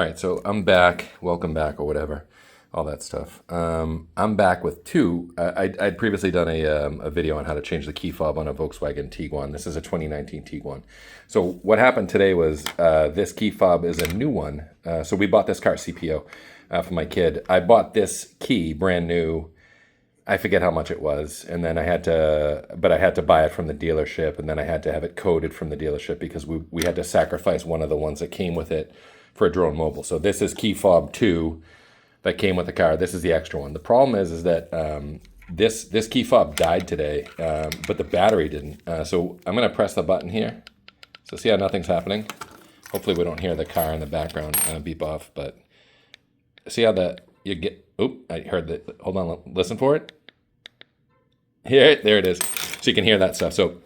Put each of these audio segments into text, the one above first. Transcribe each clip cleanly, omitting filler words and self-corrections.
All right, so I'm back. Welcome back, or whatever, all that stuff. I'm back with two. I'd previously done a video on how to change the key fob on a Volkswagen Tiguan. This is a 2019 Tiguan. So what happened today was this key fob is a new one. So we bought this car CPO for my kid. I bought this key brand new. I forget how much it was, and then I had to buy it from the dealership, and then I had to have it coded from the dealership because we had to sacrifice one of the ones that came with it for a drone mobile. So this is key fob 2 that came with the car. This is the extra one. The problem is that this key fob died today, but the battery didn't. So I'm gonna press the button here. So see how nothing's happening? Hopefully we don't hear the car in the background beep off, but see how you get, oop, I heard that, hold on, listen for it. Here, there it is. So you can hear that stuff. So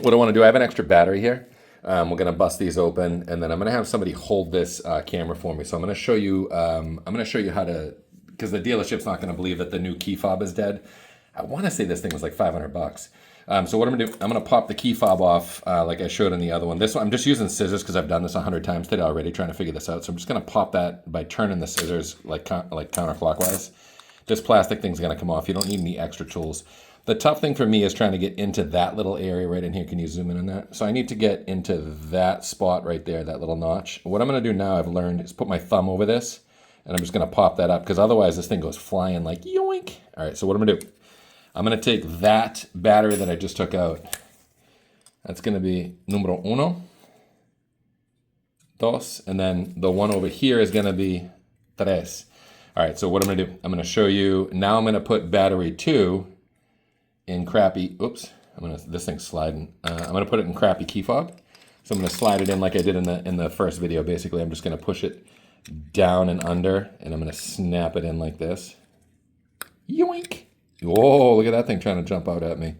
what I wanna do, I have an extra battery here. We're going to bust these open, and then I'm going to have somebody hold this camera for me. So I'm going to show you how to, because the dealership's not going to believe that the new key fob is dead. I want to say this thing was like 500 bucks. So what I'm going to do, I'm going to pop the key fob off like I showed in the other one. This one, I'm just using scissors because I've done this 100 times today already trying to figure this out. So I'm just going to pop that by turning the scissors like counterclockwise. This plastic thing's going to come off. You don't need any extra tools. The tough thing for me is trying to get into that little area right in here. Can you zoom in on that? So I need to get into that spot right there, that little notch. What I'm going to do now, I've learned, is put my thumb over this, and I'm just going to pop that up, because otherwise this thing goes flying like yoink. All right, so what I'm going to do, I'm going to take that battery that I just took out. That's going to be numero uno, dos, and then the one over here is going to be tres. All right, so what I'm going to do, I'm going to show you, now I'm going to put battery 2 in crappy, oops, this thing's sliding. I'm gonna put it in crappy key fob. So I'm gonna slide it in like I did in the first video. Basically, I'm just gonna push it down and under, and I'm gonna snap it in like this. Yoink! Whoa, look at that thing trying to jump out at me.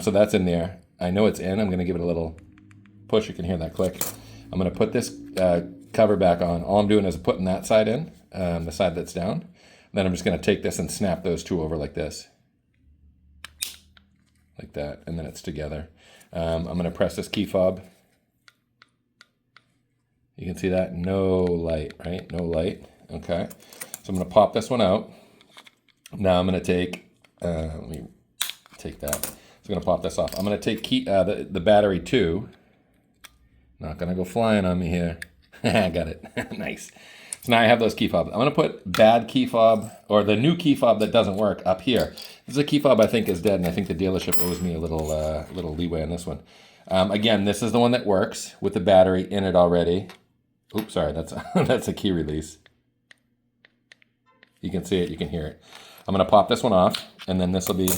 So that's in there. I know it's in. I'm gonna give it a little push. You can hear that click. I'm gonna put this cover back on. All I'm doing is putting that side in, the side that's down. Then I'm just gonna take this and snap those two over like this. Like that, and then it's together. I'm going to press this key fob. You can see that, no light, right? No light, okay. So I'm going to pop this one out. Now I'm going to take, let me take that. So I'm going to pop this off. I'm going to take the battery 2. Not going to go flying on me here. I got it, nice. So now I have those key fobs. I'm going to put bad key fob, or the new key fob that doesn't work, up here. This is a key fob I think is dead, and I think the dealership owes me a little leeway on this one. Again, this is the one that works with the battery in it already. Oops, sorry, that's that's a key release. You can see it, you can hear it. I'm going to pop this one off, and then this will be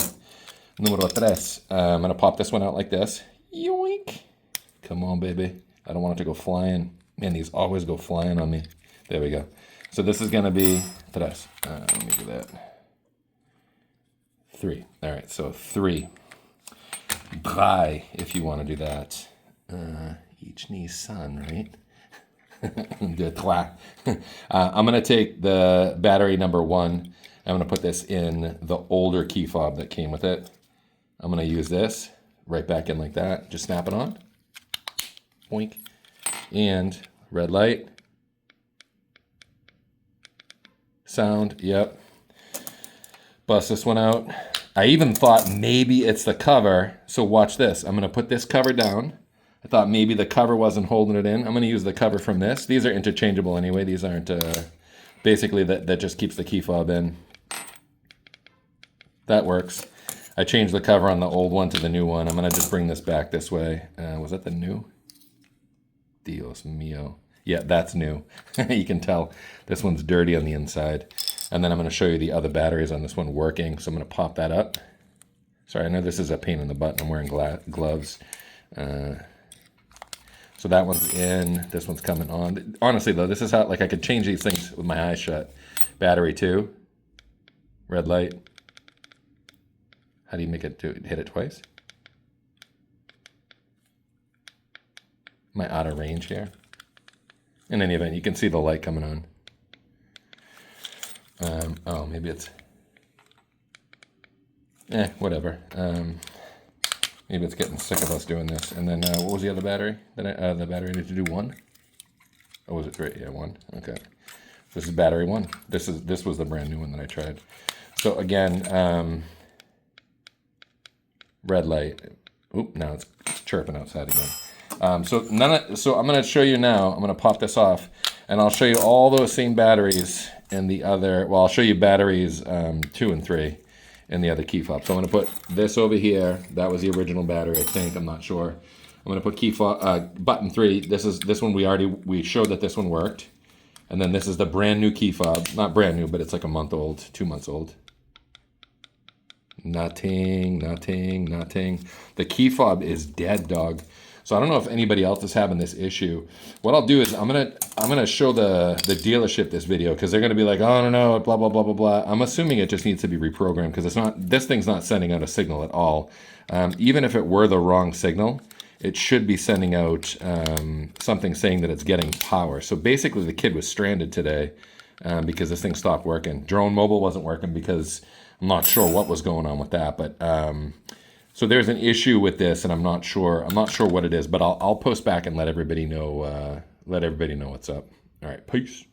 numero tres. I'm going to pop this one out like this. Yoink! Come on, baby. I don't want it to go flying. Man, these always go flying on me. There we go. So this is going to be tres. Let me do that. 3. All right, so 3. Drei, if you want to do that. Each Nissan, right? De trois. I'm going to take the battery number 1. I'm going to put this in the older key fob that came with it. I'm going to use this right back in like that. Just snap it on. Boink. And red light. Sound, yep. Bust this one out. I even thought maybe it's the cover. So watch this. I'm going to put this cover down. I thought maybe the cover wasn't holding it in. I'm going to use the cover from this. These are interchangeable anyway. These aren't, basically that just keeps the key fob in. That works. I changed the cover on the old one to the new one. I'm going to just bring this back this way. Was that the new? Dios mío. Yeah, that's new. You can tell this one's dirty on the inside. And then I'm going to show you the other batteries on this one working. So I'm going to pop that up. Sorry, I know this is a pain in the butt. I'm wearing gloves. So that one's in. This one's coming on. Honestly, though, this is how, like, I could change these things with my eyes shut. Battery 2. Red light. How do you make it hit it twice? Am I out of range here? In any event, you can see the light coming on. Oh, maybe it's... whatever. Maybe it's getting sick of us doing this. And then what was the other battery? The battery needed to do 1? Oh, was it 3? Yeah, 1. Okay. This is battery 1. This was the brand new one that I tried. So again, red light. Oop, now it's chirping outside again. So I'm going to show you now. I'm going to pop this off, and I'll show you all those same batteries in the other. Well, I'll show you batteries 2 and 3 in the other key fob. So I'm going to put this over here. That was the original battery, I think. I'm not sure. I'm going to put key fob button 3. This one we showed that this one worked, and then this is the brand new key fob. Not brand new, but it's like a month old, 2 months old. Nothing. The key fob is dead, dog. So I don't know if anybody else is having this issue. What I'll do is I'm gonna show the dealership this video, because they're gonna be like, oh, I don't know, blah blah blah blah blah. I'm assuming it just needs to be reprogrammed, because this thing's not sending out a signal at all. Even if it were the wrong signal, it should be sending out something saying that it's getting power. So basically, the kid was stranded today because this thing stopped working. Drone mobile wasn't working because I'm not sure what was going on with that, but so there's an issue with this, and I'm not sure what it is, but I'll post back and let everybody know what's up. All right, peace.